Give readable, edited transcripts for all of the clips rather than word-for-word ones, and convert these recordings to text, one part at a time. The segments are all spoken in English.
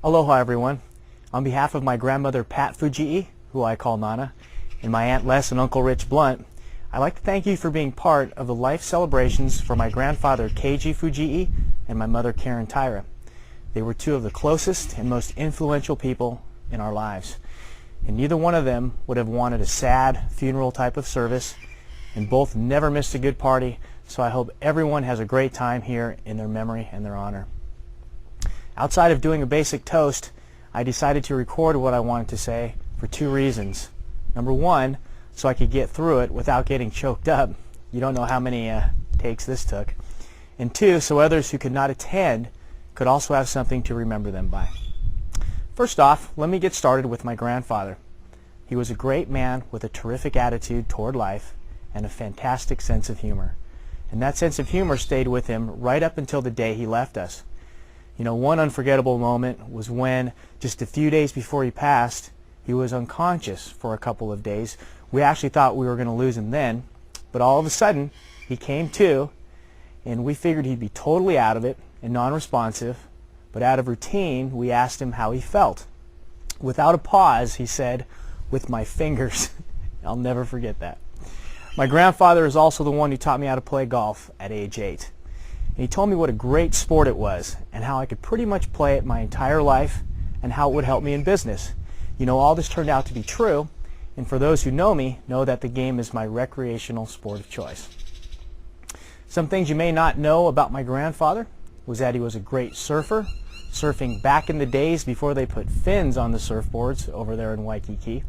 Aloha everyone. On behalf of my grandmother Pat Fujii, who I call Nana, and my Aunt Les and Uncle Rich Blunt, I'd like to thank you for being part of the life celebrations for my grandfather Keiji Fujii and my mother Karen Taira. They were two of the closest and most influential people in our lives. And neither one of them would have wanted a sad funeral type of service, and both never missed a good party, so I hope everyone has a great time here in their memory and their honor. Outside of doing a basic toast, I decided to record what I wanted to say for two reasons. Number one, so I could get through it without getting choked up. You don't know how many takes this took. And two, so others who could not attend could also have something to remember them by. First off, let me get started with my grandfather. He was a great man with a terrific attitude toward life and a fantastic sense of humor. And that sense of humor stayed with him right up until the day he left us. You know, one unforgettable moment was when, just a few days before he passed, he was unconscious for a couple of days. We actually thought we were going to lose him then, but all of a sudden, he came to, and we figured he'd be totally out of it and non-responsive, but out of routine, we asked him how he felt. Without a pause, he said, "With my fingers." I'll never forget that. My grandfather is also the one who taught me how to play golf at age 8. And he told me what a great sport it was and how I could pretty much play it my entire life and how it would help me in business. You know, all this turned out to be true, and for those who know me, know that the game is my recreational sport of choice. Some things you may not know about my grandfather was that he was a great surfer, surfing back in the days before they put fins on the surfboards over there in Waikiki.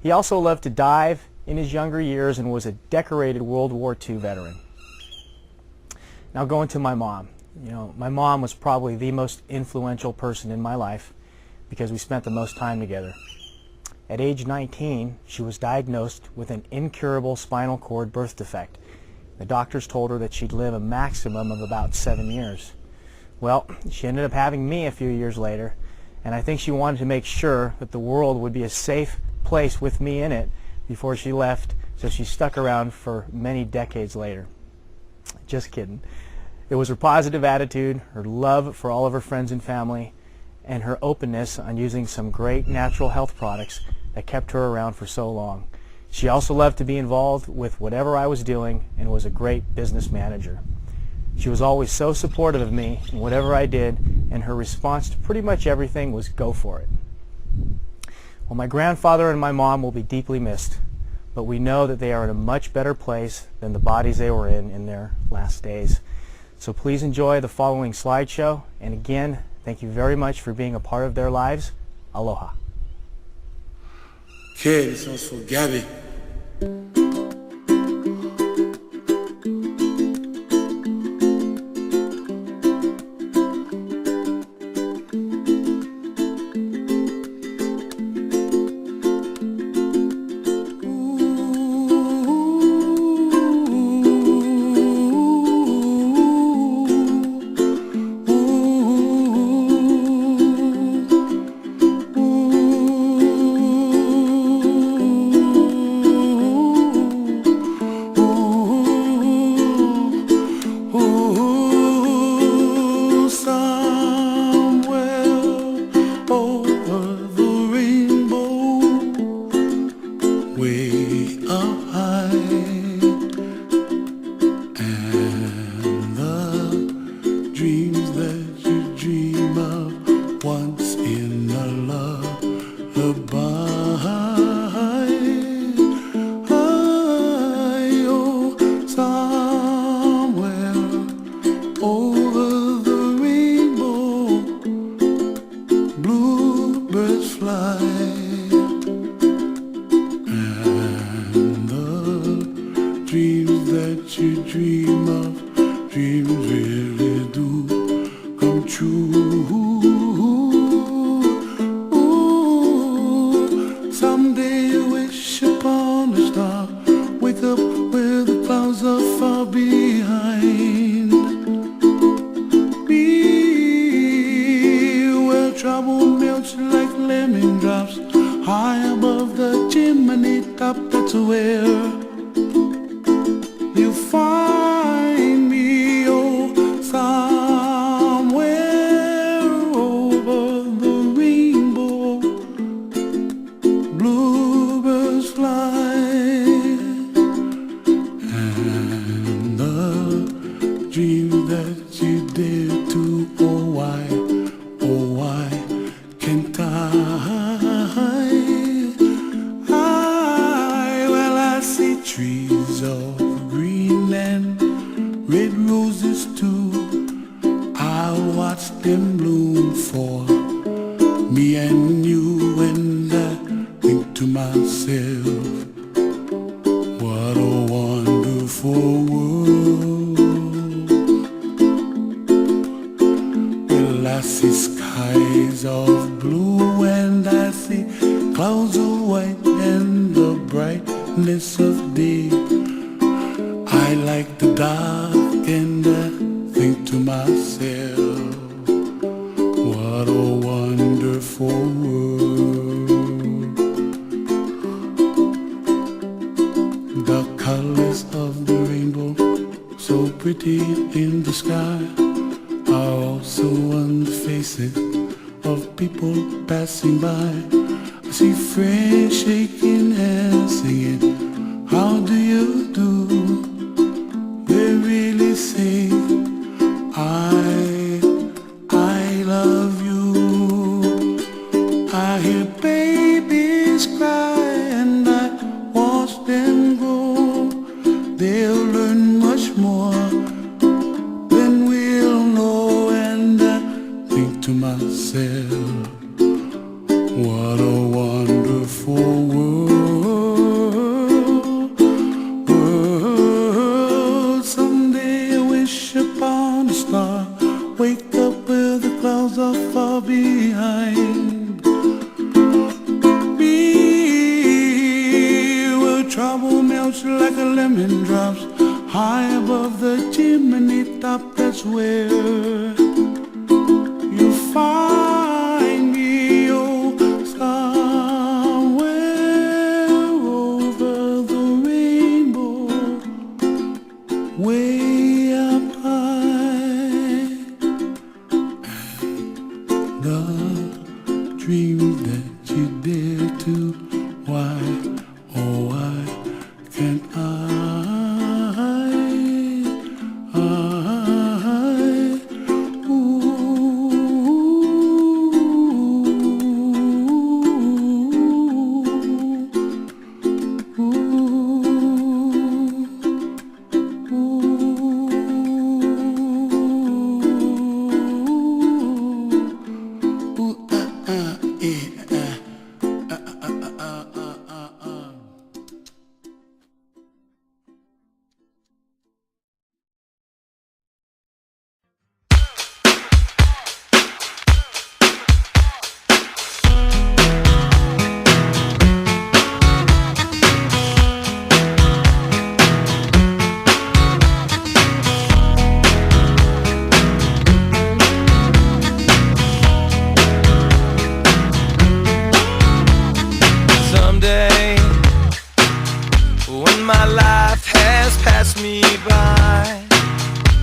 He also loved to dive in his younger years and was a decorated World War II veteran. Now going to my mom. You know, my mom was probably the most influential person in my life because we spent the most time together. At age 19, she was diagnosed with an incurable spinal cord birth defect. The doctors told her that she'd live a maximum of about 7 years. Well, she ended up having me a few years later, and I think she wanted to make sure that the world would be a safe place with me in it before she left, so she stuck around for many decades later. Just kidding. It was her positive attitude, her love for all of her friends and family, and her openness on using some great natural health products that kept her around for so long. She also loved to be involved with whatever I was doing and was a great business manager. She was always so supportive of me in whatever I did, and her response to pretty much everything was go for it. Well, my grandfather and my mom will be deeply missed, but we know that they are in a much better place than the bodies they were in their last days. So please enjoy the following slideshow, and again, thank you very much for being a part of their lives. Aloha. Okay, this one's for Gabby. Dreams that you dream of, dreams really do come true. Ooh, someday you wish upon a star, wake up where the clouds are far behind. Be where trouble melts like lemon drops, high above the chimney top. That's where you find me, oh, somewhere over the watch them bloom for me and you, and I think to myself, what a wonderful world. Well, I see skies of blue and I see clouds of white and the brightness of day. I like the dark and I think to myself, what a wonderful world. The colors of the rainbow, so pretty in the sky, are also on the faces of people passing by. I see friends shaking hands singing, how do you do? They really say, I love you. I hear babies cry and I watch them grow. They'll learn much more than we'll know, and I think to myself, what a wonderful world. Someday I wish upon a star, wake up where the clouds are far behind me, where trouble melts like a lemon drops high above the chimney top. That's where you find me, oh, somewhere over the rainbow, way up high. The dreams that you dare to, why, oh why can't my life has passed me by,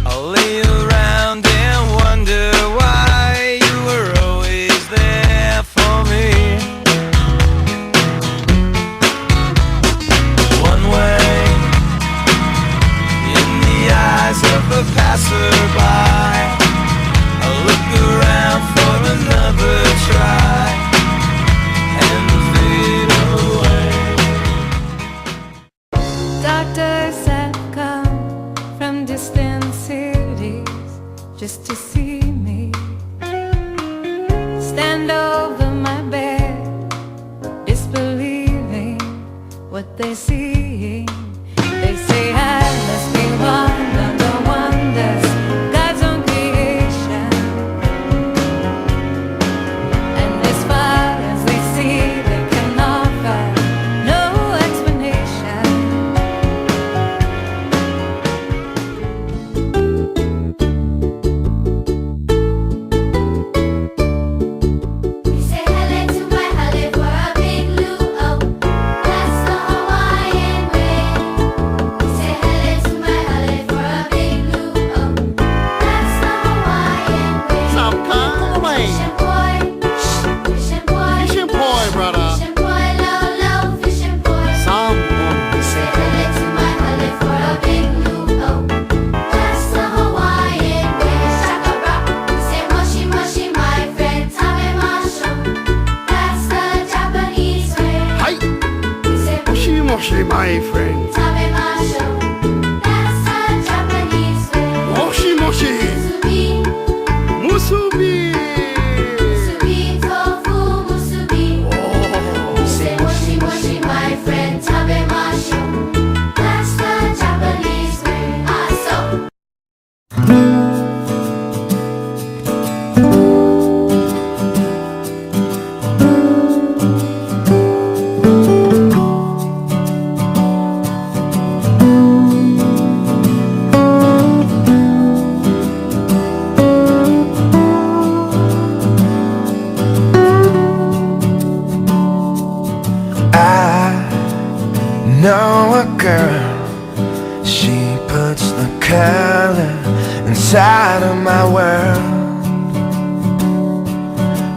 I'll lay around and wonder why you were always there for me. One way in the eyes of a passerby, I look around for another try and fade away. Doctors have come from distant cities just to see me. Stand over my bed, disbelieving what they're seeing. They say I must be one of the wonders, God's own creation. And as far as they see, they can offer no explanation. We say hello to my hello for a big Luo. That's the Hawaiian way. We say hello to my hello musubi. Musubi, tofu, musubi. We say moshi moshi, my friend, tabemasho. That's the Japanese way. So. Know a girl, she puts the color inside of my world.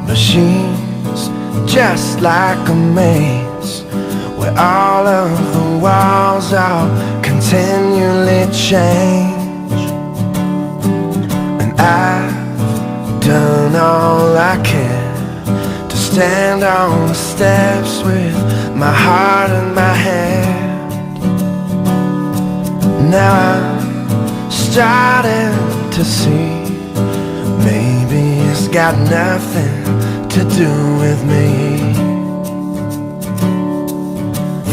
But she's just like a maze, where all of the walls are continually change. And I've done all I can to stand on the steps with my heart in my hand. Now I'm starting to see, maybe it's got nothing to do with me.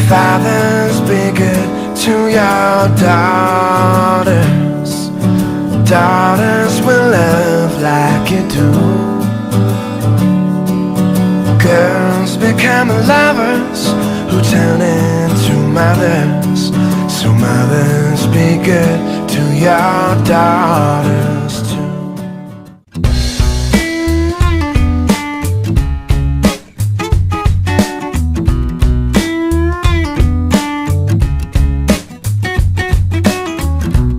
Fathers, be good to your daughters. Daughters will love like you do. Girls become lovers who turn into mothers. So mothers, be good to your daughters too.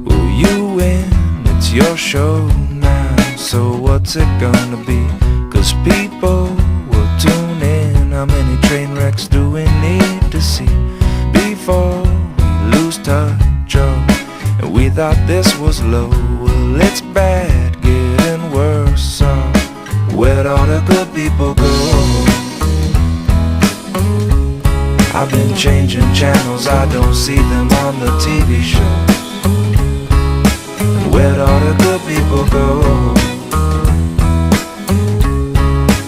Well, you win, it's your show now. So what's it gonna be? 'Cause people will tune in. How many train wrecks do we need to see before we lose touch? Oh, and we thought this was low. Well, it's bad, getting worse. So where'd all the good people go? I've been changing channels, I don't see them on the TV shows. Where'd all the good people go?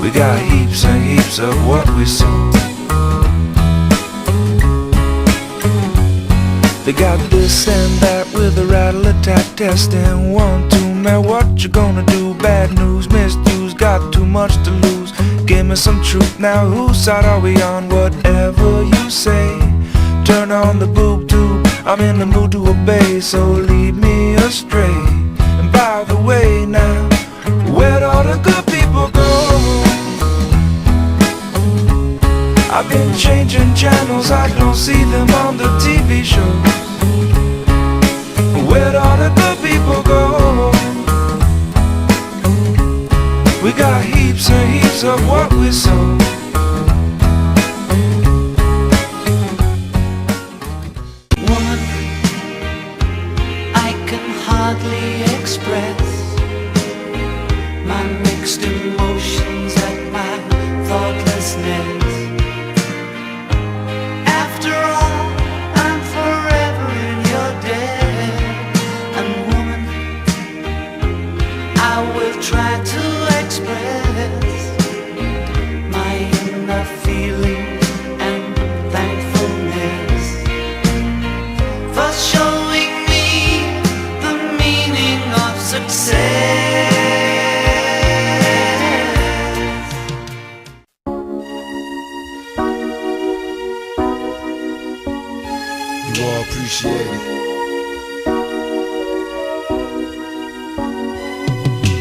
We got heaps and heaps of what we sow. They got this and that with a rattle attack testing. 1, 2, man, what you gonna do? Bad news, misused, got too much to lose. Give me some truth now, whose side are we on? Whatever you say, turn on the boob tube. I'm in the mood to obey, so lead me astray. And by the way now, where'd all the good people go? I've been changing channels, I don't see them on the TV shows. Where'd all the good people go? We got heaps and heaps of what we sow. Woman, I can hardly express my mixed emotions at my thoughtlessness. After all, I'm forever in your debt. And woman, I will try to express my inner feeling and thankfulness for showing me the meaning of success. You all appreciate it.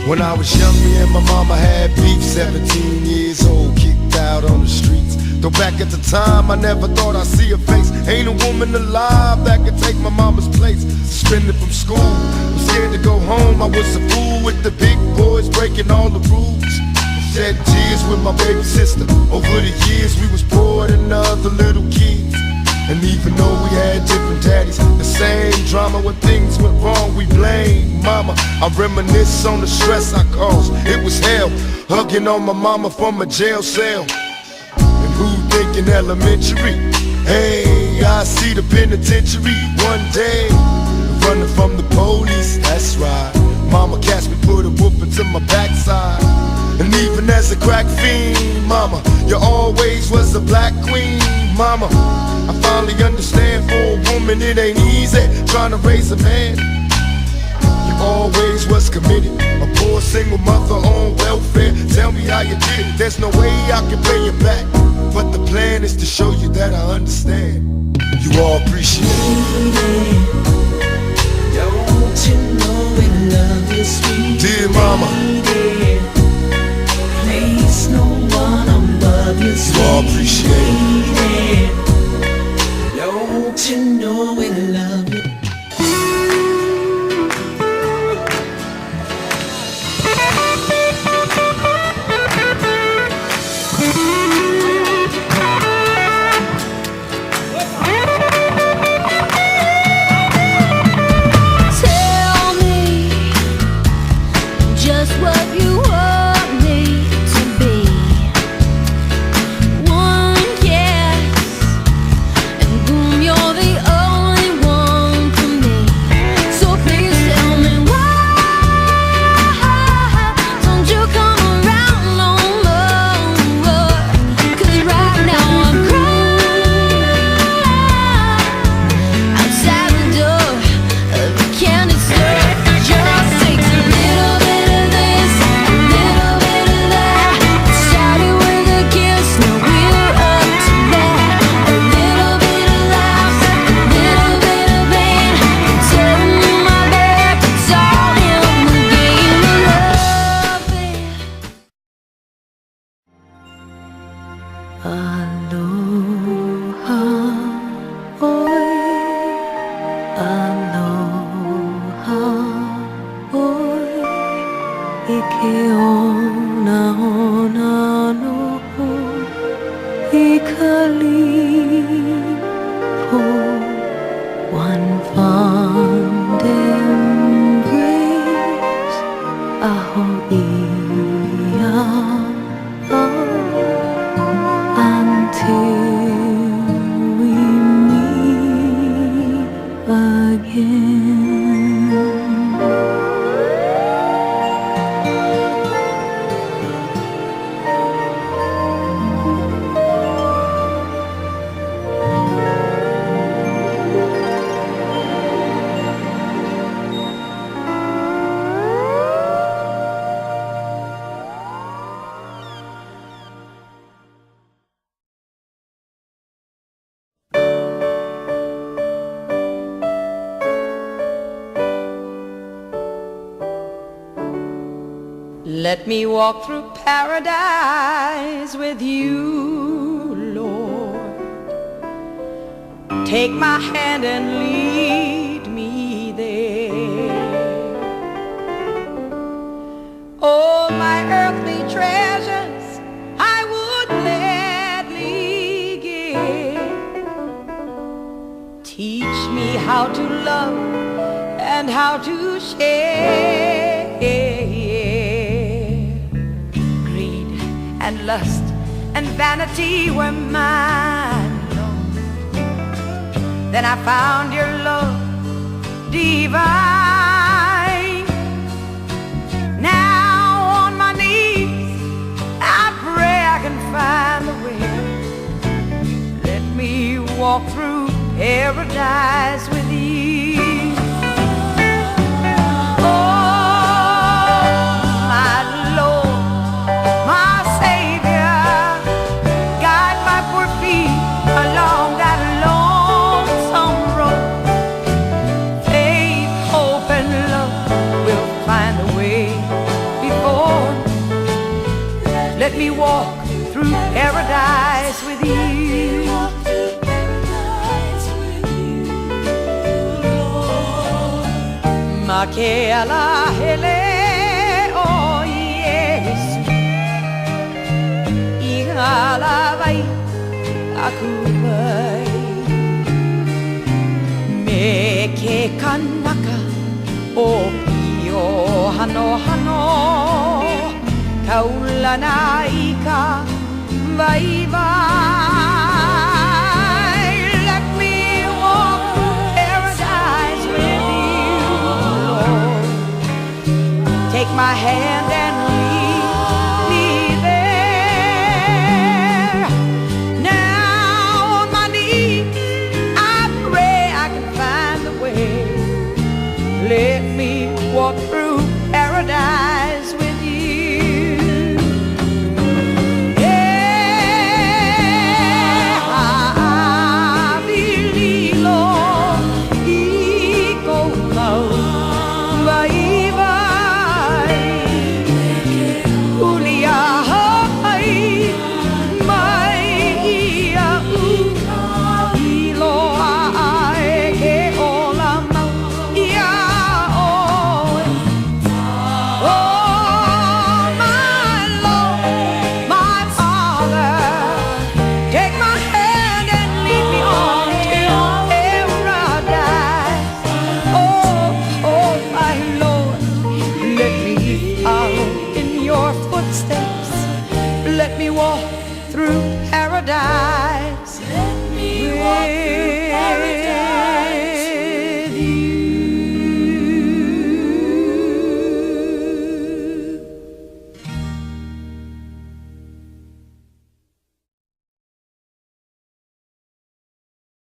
When I was young, me and my mama had beef. 17 years old, kicked out on the streets. Though back at the time, I never thought I'd see her face. Ain't a woman alive that could take my mama's place. Suspended from school, I'm scared to go home. I was a fool with the big boys breaking all the rules. Shed tears with my baby sister. Over the years, we was poor than other little kids. And even though we had different daddies, the same drama when things went wrong, we blame mama. I reminisce on the stress I caused. It was hell, hugging on my mama from a jail cell. And who thinking elementary? Hey, I see the penitentiary one day, running from the police, that's right. Mama catch me, put a whooping to my backside. And even as a crack fiend, mama, you always was a black queen, mama. I finally understand for a woman it ain't easy trying to raise a man. You always was committed, a poor single mother on welfare. Tell me how you did it, there's no way I can pay you back, but the plan is to show you that I understand. You all appreciate it. Don't you know we love you, sweet Dear mama, place no one above you, you all appreciate it. Don't you know we love you? Tell me just what you want me to be. One kiss and boom, you're the only one for me. So please tell me why don't you come around no more? 'Cause right now I'm crying outside the door of the candy store. Just takes a little bit of this, a little bit of that. Started with a kiss, now we're up to that. A little bit of laughs, a little bit of pain. Turn my back, it's all in the game of loving. Aloha, oi. Aloha, oi. Ike ona ona no ikalipo. One fond embrace, aho ia, until we meet again. Let me walk through paradise with you, Lord. Take my hand and lead me there. Oh, my earthly treasures I would gladly give. Teach me how to love and how to share. And lust and vanity were mine, Lord. Then I found your love divine. Now on my knees I pray I can find the way. Let me walk through paradise with you. Let me walk through paradise with you. Makeala hele o Yesu, Igala vai aku vai. Me ke kanaka o pio hano hano. Kaulana ika vai vai. Let me walk through paradise with you, Lord. my hand